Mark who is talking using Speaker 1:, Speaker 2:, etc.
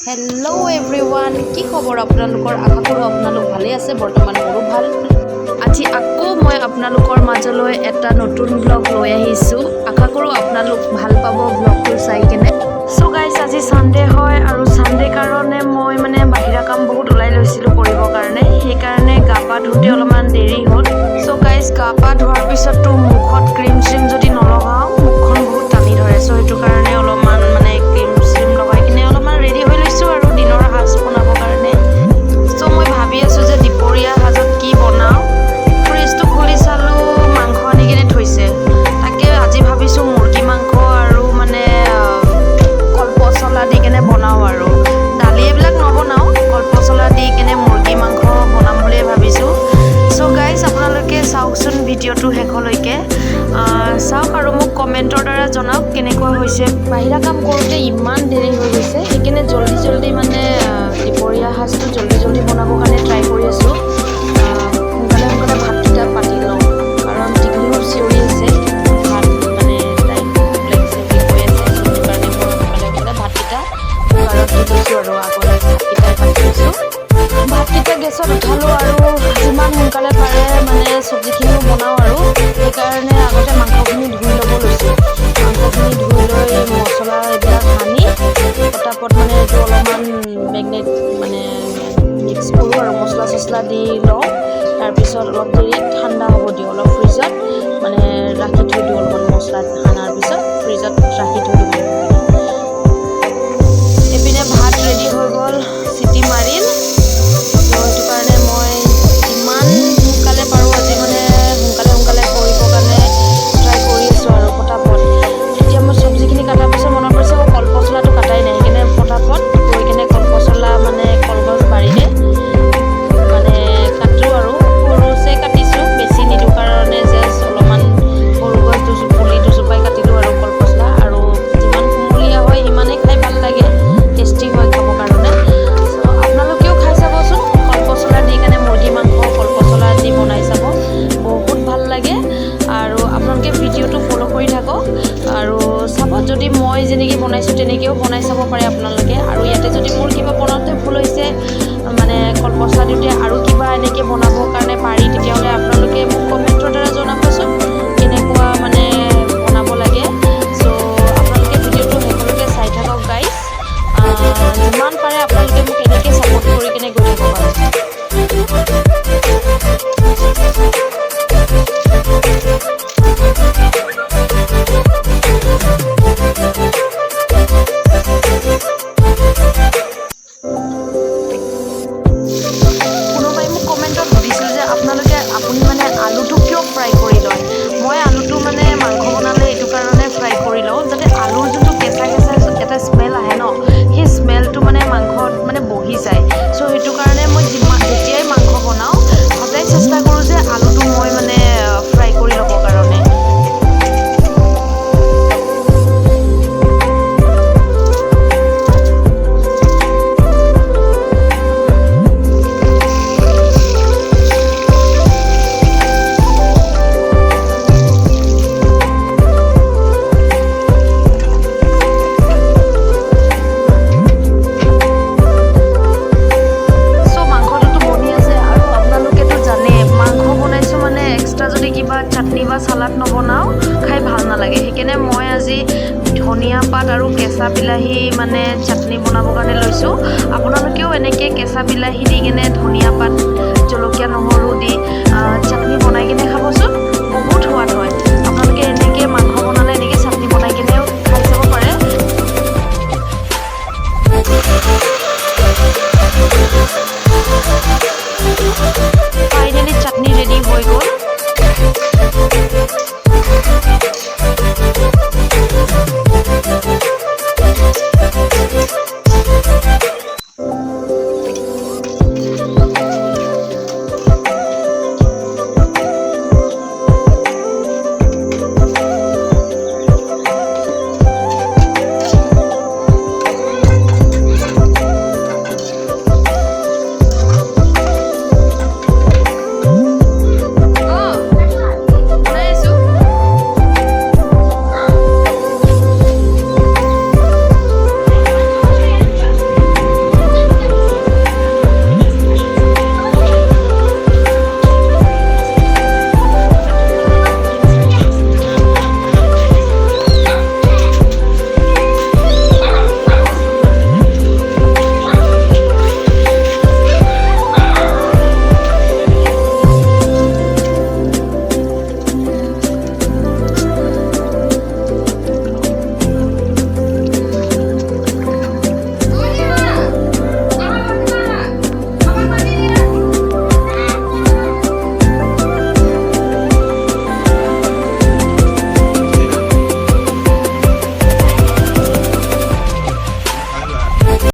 Speaker 1: hello everyone কি খবৰ আপোনালোকৰ আশা কৰো আপোনালোক ভালে আছে বৰ্তমান মোৰো ভাল আজি আকৌ মই আপোনালোকৰ মাজলৈ এটা নতুন ব্লগ লৈ আহিছো আশা কৰো আপোনালোক ভাল পাব ব্লগটো চাই কেনে সো গাইস আজি সানডে হয় আৰু সানডে কাৰণে মই মানে বাহিৰা কাম বহুত ওলাই লৈছিলো কৰিব কাৰণে সেই কাৰণে গাপা ধুতে অলপমান দেৰি হ'ল সো গাইস গাপা ধোৱাৰ পিছতটো মুখত ক্ৰীম শ্ৰীম যদি নলগাও মুখখন বহুত টানি ধৰে সো এটো কাৰণে অলপমান মানে ক্ৰীম শ্ৰীম লগাই কিনে অলপমান ৰেডি হৈ লৈছো আৰু দিনৰ হাজ বনাব কাৰণে সো মই ভাবি আছো যে দুপৰীয়া হাজত কি বনাও ফ্ৰিজটো খুলি চালো মাংস আনি কিনে থৈছে তাকে আজি ভাবিছো মুৰ্গী মাংস আৰু মানে কলপচলা দি কিনে বনাও আৰু দালি এবিলাক নবনাও কলপচলা দি কিনে মুৰ্গী মাংস বনাম বুলি ভাবিছো সো গাইস আপোনালোকে চাওকচোন ভিডিওটো শেষলৈকে চাওক আৰু মোক কমেন্টৰ দ্বাৰা জনাওক কেনেকুৱা হৈছে বাহিৰা কাম কৰোতে ইমান দেৰি হৈ গৈছে সেইকাৰণে জলদি মানে দুপৰীয়া হাজটো জলদি বনাব কাৰণে ট্ৰাই কৰি আছো সোনকালে ভাতকেইটা পাতি লওঁ কাৰণ টিকলিও চিঞৰি আছে ভাত মানে তাই লাগিছে বুলি কৈ আছে সেইটো কাৰণে মই সোনকালে ভাতকেইটা কুকাৰত দি লৈছোঁ আৰু আগলৈ ভাতকেইটাই পাতি লৈছোঁ ভাতকেইটা গেছত উঠালো আৰু যিমান সোনকালে পাৰে মানে চব্জিখিনিও বনাওঁ আৰু সেইকাৰণে আগতে মাংসখিনি ধুই ল'ব লৈছোঁ মাংসখিনি ধুই লৈ মছলা এইবিলাক সানি পটাপট মানে এইটো অলপমান মেগনেট মানে মিক্স কৰোঁ আৰু মছলা চছলা দি লওঁ তাৰপিছত অলপ দেৰি ঠাণ্ডা হ'ব দিওঁ অলপ ফ্ৰিজত মানে ৰাখি থৈ দিওঁ অলপমান মছলা সানাৰ পিছত ফ্ৰিজত ৰাখি থৈ দিওঁ এইপিনে ভাত ৰেডি হৈ গ'ল চিটি মাৰিল সেইটো কাৰণে মই যিমান সোনকালে পাৰোঁ আজি মানে সোনকালে কৰিবৰ কাৰণে ট্ৰাই কৰি আছোঁ আৰু পটাপট এতিয়া মই চব্জিখিনি কটাৰ পিছত মনত পৰিছে কলপচলাটো কাটাই নাই সেইকাৰণে পটাপট গৈ কিনে কলপচলা মানে কলগছ বাৰীৰে মানে কাটোঁ আৰু সৰুছে কাটিছোঁ বেছি নিদিওঁ কাৰণে জাষ্ট অলপমান সৰু গছ পুলি দুজোপাই কাটিলোঁ আৰু কলপচলা আৰু যিমান কুমলীয়া হয় সিমানেই খাই ভাল লাগে টেষ্টি হয় খাবৰ কাৰণে চ' আপোনালোকেও খাই চাবচোন কলপচলা দি কেনে মুৰ্গী মাংস কলপচলা দি বনাই চাব বহুত ভাল লাগে আৰু আপোনালোকে ভিডিঅ'টো ফ'ল' কৰি থাকক আৰু চাব যদি মই যেনেকৈ বনাইছোঁ তেনেকৈও বনাই চাব পাৰে আপোনালোকে আৰু ইয়াতে যদি মোৰ কিবা বনাওঁতে ভুল হৈছে মানে কলপচলা দিওঁতে আৰু কিবা এনেকৈ বনাবৰ কাৰণে পাৰি তেতিয়াহ'লে আপোনালোকে মোক কমেণ্টৰ দ্বাৰা জনাবচোন কেনেকুৱা মানে বনাব লাগে চ' আপোনালোকে ভিডিঅ'টো শেষলৈকে চাই থাকক গাইজ যিমান পাৰে আপোনালোকে মোক এনেকৈ ছাপোৰ্ট কৰি কিনে গৈ থাকিব পাৰে কোনোবাই মোক কমেণ্টত সুধিছিল যে আপুনি মানে আলুটো কিয় ফ্ৰাই কৰি লয় মই আলুটো মানে মাংস বনালে এইটো কাৰণে ফ্ৰাই কৰি লওঁ যাতে আলুৰ যোনটো কেঁচা এটা স্মেল আহে ন সেই স্মেলটো মানে মাংসত মানে বহি যায় চ' সেইটো কাৰণে মই যেতিয়াই মাংস বনাওঁ সদায় চেষ্টা কৰোঁ যে আলুটো মই মানে ফ্ৰাই কৰি ল'বৰ কাৰণে চাটনি বা চালাড নবনাও খাই ভাল নালাগে সেইকাৰণে মই আজি ধনিয়া পাত আৰু কেঁচা বিলাহী মানে চাটনি বনাবৰ কাৰণে লৈছোঁ আপোনালোকেও এনেকৈ কেঁচা বিলাহী দি কিনে ধনিয়া পাত জলকীয়া নহৰু দি চাটনি বনাই কিনে খাবচোন বহুত সোৱাদ হয়